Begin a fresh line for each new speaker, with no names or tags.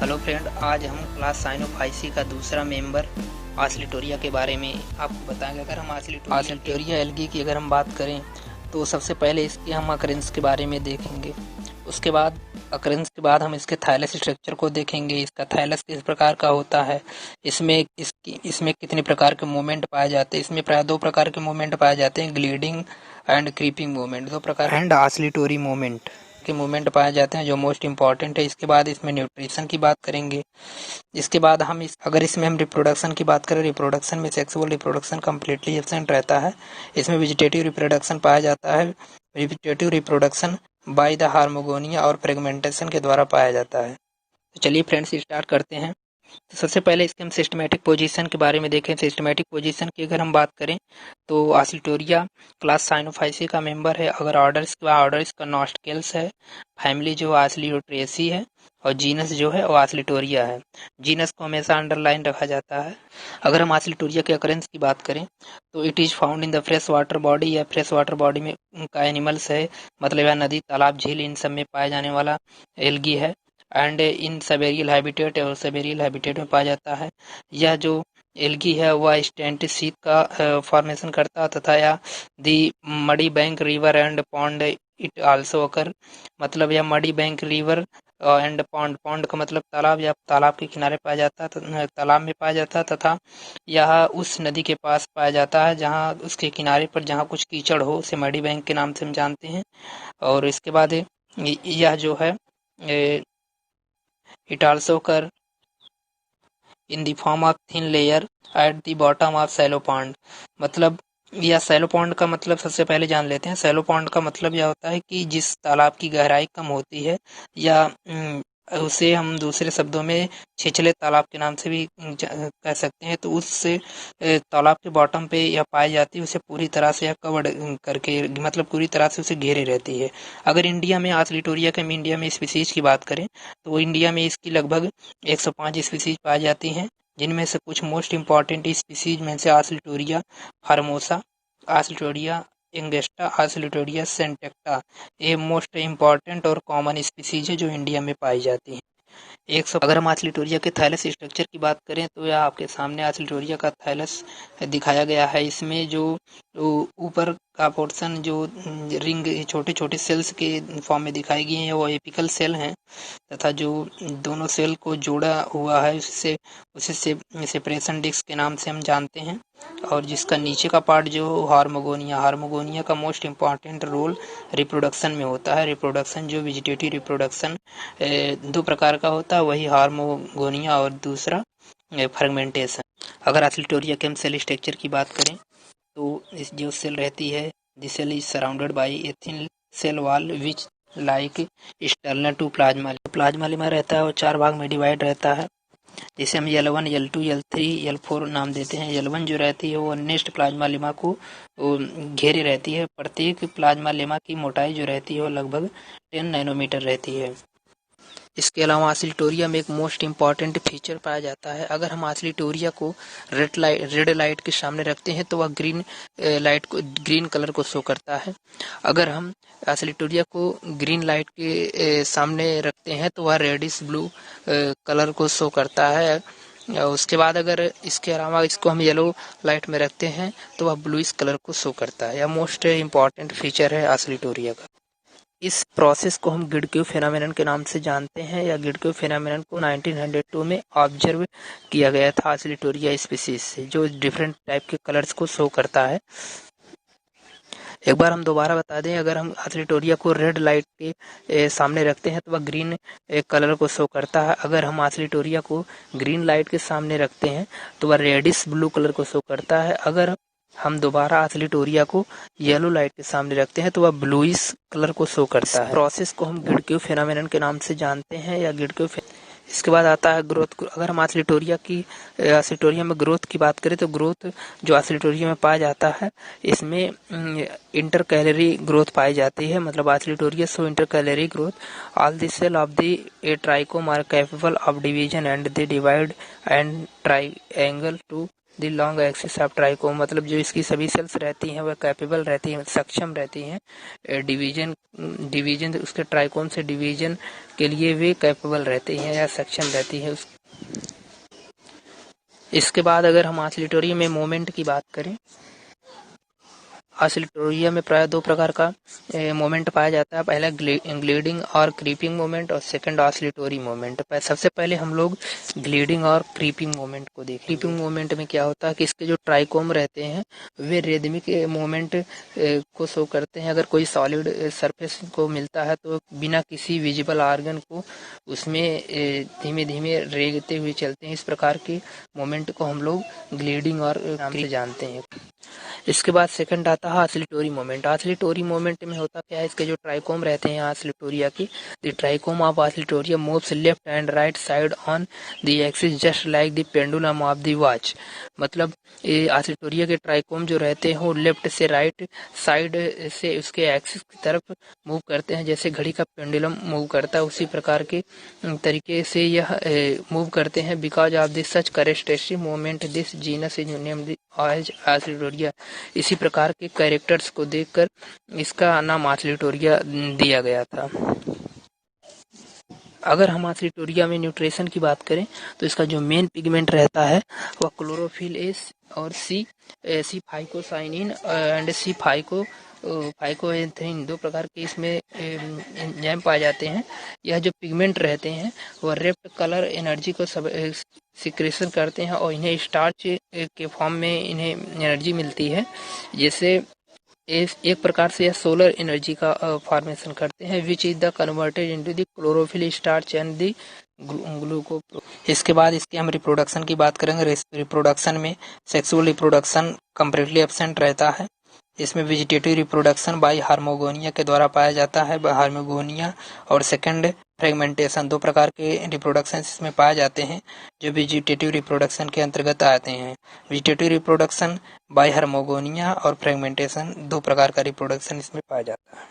Hello friend, आज हम class Cyanophyceae का दूसरा मेंबर आस्लिटोरिया के बारे में आपको बताएंगे। अगर हम आस्लिटोरिया एल्गी की अगर हम बात करें तो सबसे पहले इसके हम अकरेंस के बारे में देखेंगे। उसके बाद अकरेंस के बाद हम इसके थाइलस स्ट्रक्चर को देखेंगे। इसका थाइलस किस प्रकार का होता है, इसमें कितने प्रकार के मूवमेंट पाए जाते हैं। इसमें प्राय दो प्रकार के मूवमेंट पाए जाते हैं, ग्लीडिंग एंड क्रीपिंग मूवमेंट, दो प्रकार एंड आस्लिटोरी मूवमेंट के मूवमेंट पाए जाते हैं जो मोस्ट इंपॉर्टेंट है। इसके बाद इसमें न्यूट्रिशन की बात करेंगे। इसके बाद हम अगर इसमें हम रिप्रोडक्शन की बात करें, रिप्रोडक्शन में सेक्सुअल रिप्रोडक्शन कम्प्लीटली एब्सेंट रहता है। इसमें वेजिटेटिव रिप्रोडक्शन पाया जाता है। वेजिटेटिव रिप्रोडक्शन बाय द हार्मोगोनिया और फ्रेगमेंटेशन के द्वारा पाया जाता है। तो चलिए फ्रेंड्स स्टार्ट करते हैं। तो सबसे पहले इसके हम सिस्टमेटिक पोजीशन के बारे में देखें। सिस्टमेटिक पोजीशन की अगर हम बात करें तो आस्लिटोरिया क्लास साइनोफाइसी का मेंबर है। अगर ऑर्डर इसका नॉस्टिकल्स है, फैमिली जो आस्लियोट्रेसी है और जीनस जो है वो आस्लिटोरिया है। जीनस को हमेशा अंडरलाइन रखा जाता है। अगर हम आस्लिटोरिया के अकरेंस की बात करें तो it is found in the fresh water body, या फ्रेश वाटर बॉडी में का एनिमल्स है, मतलब यह नदी, तालाब, झील इन सब में पाए जाने वाला एल्गी है। एंड इन सबेरियल हैबिटेट और सबेरियल हैबिटेट में पाया जाता है। यह जो एल्गी है वह स्टेंटिस शीथ का फॉर्मेशन करता है तथा यह the muddy bank river and pond it also occur, मतलब यह muddy bank river and pond, pond का मतलब तालाब या तालाब के किनारे पाया जाता है, तालाब में पाया जाता है तथा यह उस नदी के पास पाया जाता है जहाँ उसके किनारे पर जहाँ कुछ कीचड़ हो, उसे मडी बैंक के नाम से हम जानते हैं। और इसके बाद यह जो है it also occur in the form of thin layer at the bottom of shallow pond, मतलब यह सैलो पॉन्ड का मतलब सबसे पहले जान लेते हैं। सैलो पॉन्ड का मतलब यह होता है कि जिस तालाब की गहराई कम होती है, या उसे हम दूसरे शब्दों में छिछले तालाब के नाम से भी कह सकते हैं। तो उस तालाब के बॉटम पे यह पाई जाती है, उसे पूरी तरह से यह कवर्ड करके, मतलब पूरी तरह से उसे घेरे रहती है। अगर इंडिया में आस्लिटोरिया के इंडिया में स्पीसीज की बात करें तो इंडिया में इसकी लगभग 105 स्पीसीज पाई जाती हैं, जिनमें से कुछ मोस्ट इंपॉर्टेंट स्पीसीज में से आस्लिटोरिया फार्मोसा, आस्लिटोरिया एंगेस्टा, आस्लिटोरिया सेंटेक्टा, ये मोस्ट इंपॉर्टेंट और कॉमन स्पीसीज है जो इंडिया में पाई जाती हैं। अगर हम आस्लिटोरिया के थाइलस स्ट्रक्चर की बात करें तो यह आपके सामने आस्लिटोरिया का थाइलस दिखाया गया है। इसमें जो ऊपर का पोर्शन जो रिंग छोटे छोटे सेल्स के फॉर्म में दिखाई गई हैं वो एपिकल सेल हैं, तथा जो दोनों सेल को जोड़ा हुआ है उसे सेपरेशन डिस्क के नाम से हम जानते हैं। और जिसका नीचे का पार्ट जो हार्मोगोनिया का मोस्ट इम्पॉर्टेंट रोल रिप्रोडक्शन में होता है। रिप्रोडक्शन जो वेजिटेटिव रिप्रोडक्शन दो प्रकार का होता है, वही हार्मोगोनिया और दूसरा फर्मेंटेशन। अगर आस्लिटोरिया के हम सेल स्ट्रक्चर की बात करें तो इस जो सेल रहती है, this cell is surrounded by a thin cell wall which like external to plasma. Plasma lemma रहता है और 4 भाग में डिवाइड रहता है, जिसे हम L1, L2, L3, L4 नाम देते हैं। L1 जो रहती है वो नेक्स्ट प्लाज्मा लेमा को घेरे रहती है। प्रत्येक प्लाज्मा लेमा की मोटाई जो रहती है वो लगभग 10 नैनोमीटर रहती है। इसके अलावा आस्लिटोरिया में एक मोस्ट इम्पॉर्टेंट फीचर पाया जाता है। अगर हम आस्लिटोरिया को रेड लाइट के सामने रखते हैं तो वह ग्रीन कलर को शो करता है। अगर हम आस्लिटोरिया को ग्रीन लाइट के सामने रखते हैं तो वह रेडिश ब्लू कलर को शो करता है। उसके बाद अगर इसके अलावा इसको हम येलो लाइट में रखते हैं तो वह ब्लूइश कलर को शो करता है। यह मोस्ट इम्पॉर्टेंट फीचर है आस्लिटोरिया का। इस प्रोसेस को हम गिडक्यू फेनोमेनन के नाम से जानते हैं, या गिडक्यू फेनोमेनन को 1902 में ऑब्जर्व किया गया था आस्लिटोरिया स्पीसीज से, जो डिफरेंट टाइप के कलर्स को शो करता है। एक बार हम दोबारा बता दें, अगर हम आस्लिटोरिया को रेड लाइट के सामने रखते हैं तो वह ग्रीन कलर को शो करता है। अगर हम आस्लिटोरिया को ग्रीन लाइट के सामने रखते हैं तो वह रेडिश ब्लू कलर को शो करता है। अगर हम दोबारा आस्लिटोरिया को येलो लाइट के सामने रखते हैं तो वह ब्लूइश कलर को शो करता है। प्रोसेस को हम गिडक्यू फेनोमेनन के नाम से जानते हैं, या गिडक्यू। इसके बाद आता है ग्रोथ। अगर हम आस्लिटोरिया में ग्रोथ की बात करें तो ग्रोथ जो आस्लिटोरिया में पाया जाता है, इसमें इंटरकैलरी ग्रोथ पाई जाती है, मतलब Oscillatoria show intercalary growth. All the cell of the trichome are capable of division and they divide and triangle to the long axis of trichome, मतलब जो इसकी सभी सेल्स रहती हैं वह कैपेबल रहती हैं, सक्षम रहती हैं डिवीजन उसके ट्राइकोम से डिवीजन के लिए वे कैपेबल रहती हैं या सक्षम रहती है। इसके बाद अगर हम ऑसिलेटोरियम में मोमेंट की बात करें, ऑसिलेटोरियम में प्राय दो प्रकार का मोमेंट पाया जाता है। पहला ग्लीडिंग और क्रीपिंग मोमेंट और सेकंड ऑसिलेटोरी मोमेंट। सबसे पहले हम लोग ग्लीडिंग और क्रीपिंग मोमेंट को देखें। क्रीपिंग मोमेंट में क्या होता है कि इसके जो ट्राइकोम रहते हैं वे रिदमिक मोमेंट को शो करते हैं। अगर कोई सॉलिड सरफेस को मिलता है तो बिना किसी विजिबल ऑर्गन को उसमें धीमे धीमे रेंगते हुए चलते हैं। इस प्रकार के मोमेंट को हम लोग ग्लीडिंग और नाम से जानते हैं। इसके बाद सेकंड आता है ऑसिलेटोरी मोमेंट। ऑसिलेटोरी मोमेंट में होता क्या है, इसके जो ट्राइकोम रहते हैं ऑसिलेटोरिया की, the trichome of Oscillatoria moves left and right side on the axis just like the pendulum of the watch. मतलब ऑसिलेटोरिया के ट्राइकोम जो रहते हैं वो लेफ्ट से राइट साइड से उसके एक्सिस की तरफ मूव करते हैं, जैसे घड़ी का पेंडुलम मूव करता है उसी प्रकार के तरीके से यह मूव करते हैं। Because of this such characteristic moment this genus is named as Oscillatoria. इसी प्रकार के कैरेक्टर्स को देखकर इसका नाम ऑसिलेटोरिया दिया गया था। अगर हम ऑसिलेटोरिया में न्यूट्रिशन की बात करें तो इसका जो मेन पिगमेंट रहता है वह क्लोरोफिल एस और सी फाइकोसाइनिन एंड सी फाइकोएंथ्रीन, दो प्रकार के इसमें एंजाइम पाए जाते हैं। यह जो पिगमेंट रहते हैं वह रेड कलर एनर्जी को सिक्रेशन करते हैं और इन्हें स्टार्च के फॉर्म में इन्हें एनर्जी मिलती है। जैसे एक प्रकार से यह सोलर एनर्जी का फॉर्मेशन करते हैं, which is the converted into the chlorophyll starch and the glucose. इसके बाद इसके हम रिप्रोडक्शन की बात करेंगे। रिप्रोडक्शन में सेक्सुअल रिप्रोडक्शन कंप्लीटली एब्सेंट रहता है। इसमें वेजिटेटिव रिप्रोडक्शन बाय हार्मोगोनिया के द्वारा पाया जाता है, हार्मोगोनिया और सेकंड फ्रेगमेंटेशन, दो प्रकार के रिप्रोडक्शन इसमें पाए जाते हैं जो वेजिटेटिव रिप्रोडक्शन के अंतर्गत आते हैं। वेजिटेटिव रिप्रोडक्शन बाय हार्मोगोनिया और फ्रेगमेंटेशन, दो प्रकार का रिप्रोडक्शन इसमें पाया जाता है।